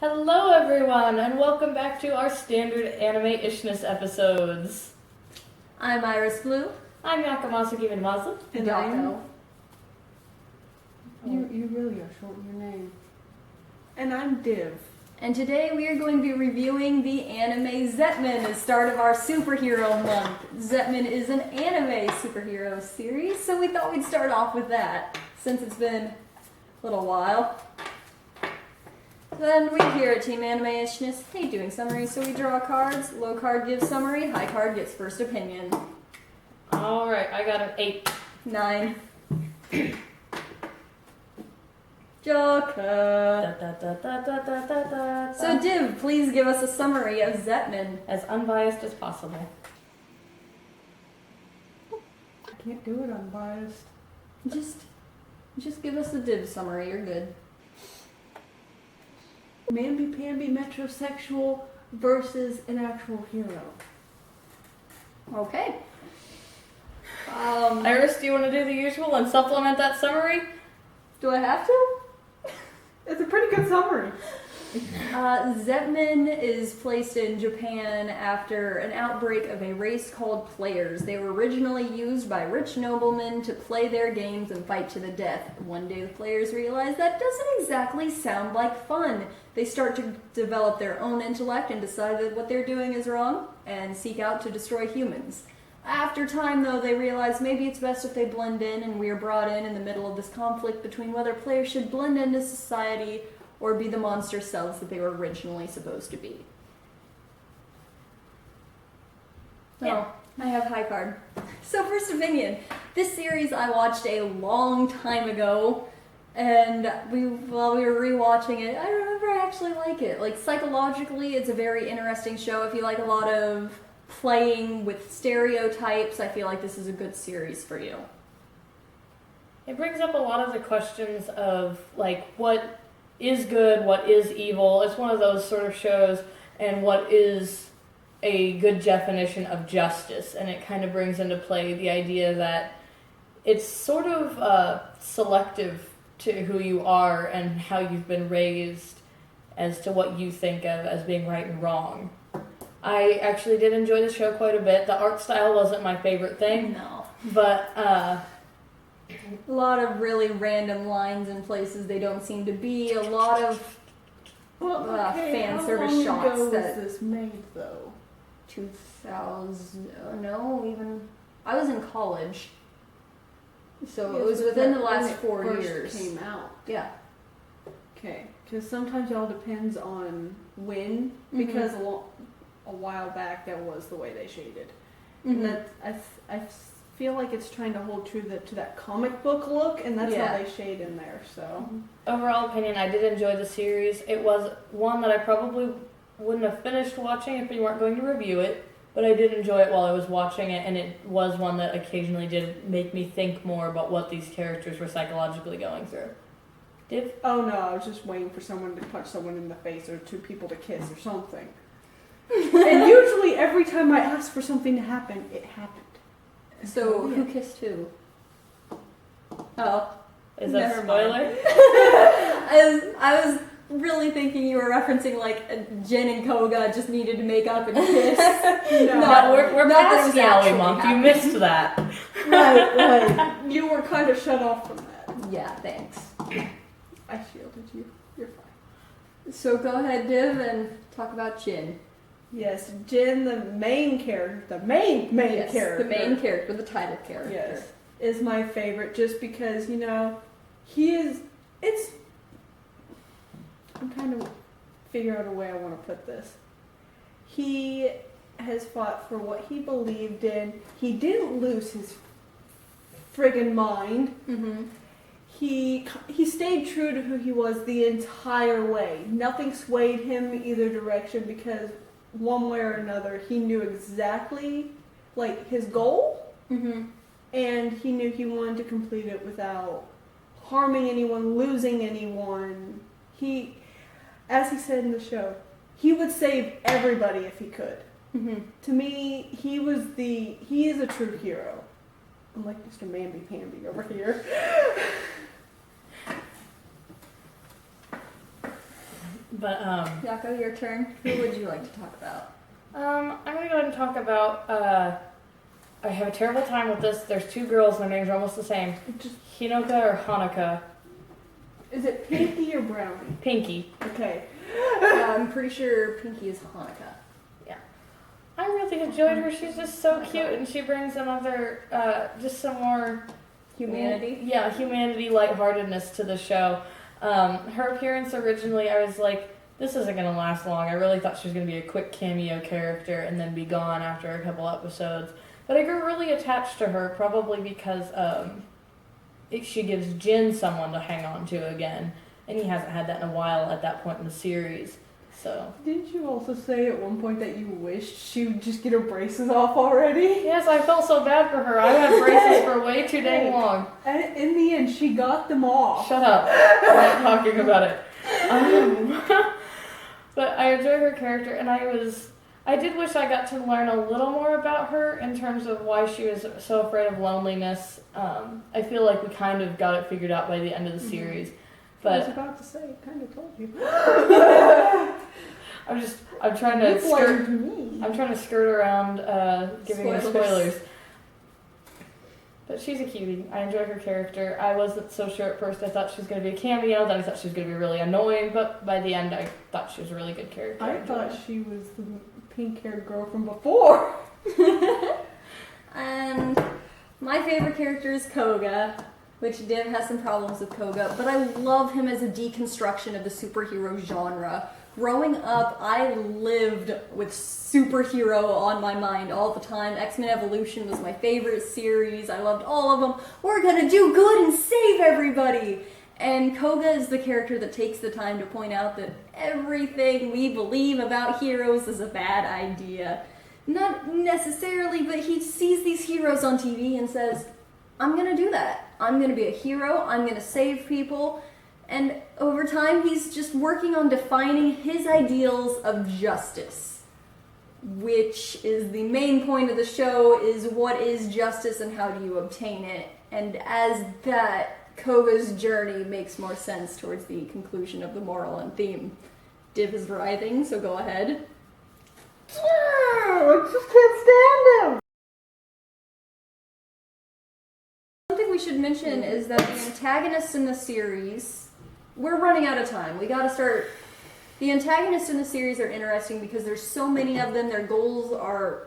Hello everyone, and welcome back to our standard Animeishness episodes. I'm Aeris-Blue. I'm Yakamasa Maza. And Yako. You really are shortening your name. And I'm Div. And today we are going to be reviewing the anime Zetman as start of our superhero month. Zetman is an anime superhero series, so we thought we'd start off with that, since it's been a little while. Then we here at Team Animeishness hate doing summaries, so we draw cards. Low card gives summary, high card gets first opinion. Alright, I got an 8. 9. Joker. So Div, please give us a summary of Zetman. As unbiased as possible. I can't do it unbiased. Just give us the Div summary, you're good. Mamby-pamby metrosexual versus an actual hero. Okay. Iris, do you want to do the usual and supplement that summary? Do I have to? It's a pretty good summary. Zetman is placed in Japan after an outbreak of a race called players. They were originally used by rich noblemen to play their games and fight to the death. One day the players realize that doesn't exactly sound like fun. They start to develop their own intellect and decide that what they're doing is wrong and seek out to destroy humans. After time, though, they realize maybe it's best if they blend in, and we are brought in the middle of this conflict between whether players should blend into society or be the monster selves that they were originally supposed to be. Yeah. Oh, I have high card. So first opinion. This series I watched a long time ago, and while we were rewatching it, I remember I actually like it. Like, psychologically, it's a very interesting show. If you like a lot of playing with stereotypes, I feel like this is a good series for you. It brings up a lot of the questions of, like, what is good, what is evil. It's one of those sort of shows, and what is a good definition of justice. And it kind of brings into play the idea that it's sort of selective to who you are and how you've been raised as to what you think of as being right and wrong. I actually did enjoy the show quite a bit. The art style wasn't my favorite thing. No. But, A lot of really random lines in places they don't seem to be. A lot of fan service how long shots ago that was this made, though? 2000, no, even I was in college, so Yeah, it was but within that the when last it 4 first years. Came out. Yeah. Okay, because sometimes it all depends on when. Because a while back that was the way they shaded, and that I feel like it's trying to hold true to that comic book look, and that's how they shade in there. So overall opinion, I did enjoy the series. It was one that I probably wouldn't have finished watching if we weren't going to review it, but I did enjoy it while I was watching it, and it was one that occasionally did make me think more about what these characters were psychologically going through. Div? Oh no, I was just waiting for someone to punch someone in the face or two people to kiss or something. And usually every time I asked for something to happen, it happened. So who kissed who? Oh, Is that a never spoiler? mind. I was really thinking you were referencing like Jin and Koga just needed to make up and kiss. No, we're not that it past was Yaoi actually Month. You happening. missed that. Right. You were kind of shut off from that. Yeah, thanks. I shielded you. You're fine. So go ahead, Div, and talk about Jin. Yes, Jin, the main character, the main Yes, character. the main character, the title character. Yes, is my favorite just because, he is, I'm trying to figure out a way I want to put this. He has fought for what he believed in. He didn't lose his friggin' mind. Mm-hmm. He stayed true to who he was the entire way. Nothing swayed him either direction because one way or another he knew exactly like his goal, and he knew he wanted to complete it without harming anyone, losing anyone. He, as he said in the show, he would save everybody if he could. To me, he is a true hero. Unlike Mr. Mamby-Pamby over here. But Yako, your turn. Who would you like to talk about? I'm gonna go ahead and talk about. I have a terrible time with this. There's two girls. Their names are almost the same. Just, Hinoka or Hanukkah. is it Pinky or Brownie? Pinky. Okay. I'm pretty sure Pinky is Hanukkah. I really enjoyed her. She's just so cute, and she brings another, just some more Humanity. Yeah, humanity, lightheartedness to the show. Her appearance originally, I was like, this isn't going to last long. I really thought she was going to be a quick cameo character and then be gone after a couple episodes. But I grew really attached to her, probably because she gives Jin someone to hang on to again. And he hasn't had that in a while at that point in the series. So. Didn't you also say at one point that you wished she would just get her braces off already? Yes, I felt so bad for her. I had braces for way too dang long. And in the end, she got them off. Shut up. I'm not talking about it. But I enjoy her character, and I did wish I got to learn a little more about her in terms of why she was so afraid of loneliness. I feel like we kind of got it figured out by the end of the series. But I was about to say, I kind of told you. I'm trying to skirt. I'm trying to skirt around giving you spoilers. But she's a cutie. I enjoy her character. I wasn't so sure at first. I thought she was going to be a cameo. Then I thought she was going to be really annoying. But by the end, I thought she was a really good character. I thought she was the pink-haired girl from before. And my favorite character is Koga, which Div has some problems with Koga, but I love him as a deconstruction of the superhero genre. Growing up, I lived with superhero on my mind all the time. X-Men Evolution was my favorite series. I loved all of them. We're gonna do good and save everybody! And Koga is the character that takes the time to point out that everything we believe about heroes is a bad idea. Not necessarily, but he sees these heroes on TV and says, I'm gonna do that. I'm gonna be a hero. I'm gonna save people. And over time, he's just working on defining his ideals of justice, which is the main point of the show, is what is justice and how do you obtain it. And as that, Koga's journey makes more sense towards the conclusion of the moral and theme. Div is writhing, so go ahead. I just can't stand him. Something we should mention is that the antagonists in the series, we're running out of time. We gotta start. The antagonists in the series are interesting because there's so many of them. Their goals are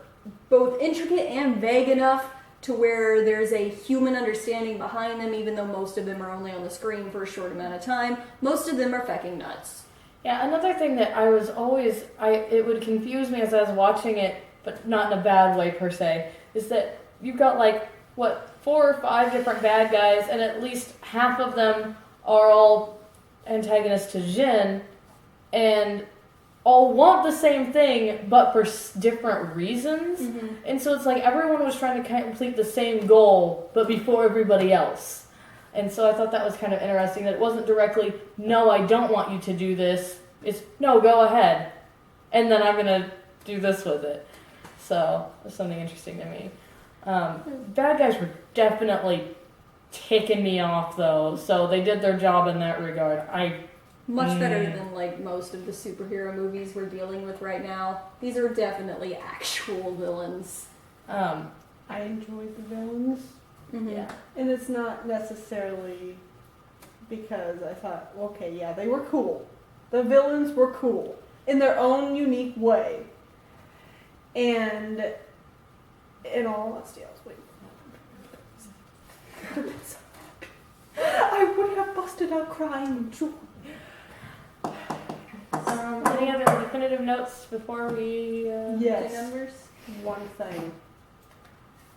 both intricate and vague enough to where there's a human understanding behind them, even though most of them are only on the screen for a short amount of time. Most of them are fecking nuts. Yeah, another thing that I was always, it would confuse me as I was watching it, but not in a bad way per se, is that you've got 4 or 5 different bad guys, and at least half of them are all antagonists to Jin, and all want the same thing, but for different reasons. Mm-hmm. And so it's like everyone was trying to complete the same goal, but before everybody else. And so I thought that was kind of interesting, that it wasn't directly, no, I don't want you to do this. It's, no, go ahead. And then I'm going to do this with it. So it was something interesting to me. Bad guys were definitely ticking me off, though. So they did their job in that regard. Much better than most of the superhero movies we're dealing with right now. These are definitely actual villains. I enjoyed the villains. Mm-hmm. Yeah. And it's not necessarily because I thought, okay, yeah, they were cool. The villains were cool in their own unique way. And in all honesty, I was waiting for that. I would have busted out crying in joy. Any other definitive notes before we Yes. say numbers? One thing.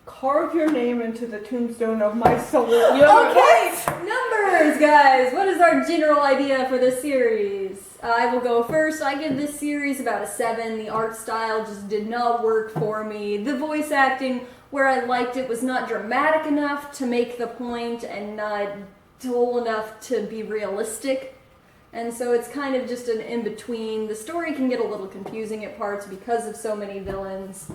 Carve your name into the tombstone of my soul. Okay, numbers, guys. What is our general idea for this series? I will go first. I give this series about a 7. The art style just did not work for me. The voice acting, where I liked it, was not dramatic enough to make the point and not dull enough to be realistic. And so it's kind of just an in-between. The story can get a little confusing at parts because of so many villains.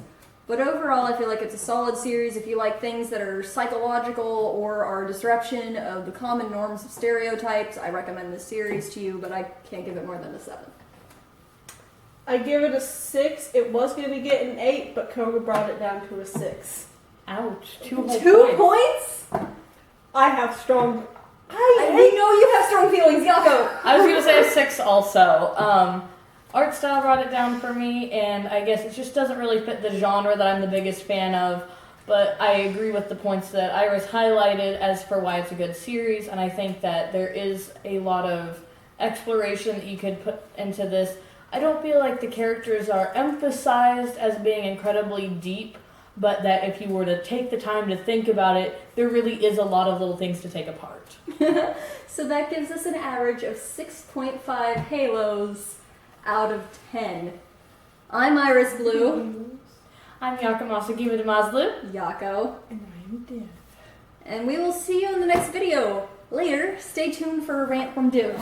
But overall, I feel like it's a solid series. If you like things that are psychological or are a disruption of the common norms of stereotypes, I recommend this series to you, but I can't give it more than a 7. I give it a 6. It was going to get an 8, but Koga brought it down to a 6. Ouch. 2 whole 2 points. points? I have strong. We know you have strong feelings, Yako. I was gonna say a 6 also. Art style brought it down for me, and I guess it just doesn't really fit the genre that I'm the biggest fan of. But I agree with the points that Iris highlighted as for why it's a good series, and I think that there is a lot of exploration that you could put into this. I don't feel like the characters are emphasized as being incredibly deep, but that if you were to take the time to think about it, there really is a lot of little things to take apart. So that gives us an average of 6.5 halos out of 10. I'm Aeris-Blue. I'm Yakamasa Gima Mazlu. Yako. And I'm dead. And we will see you in the next video. Later, stay tuned for a rant from Div.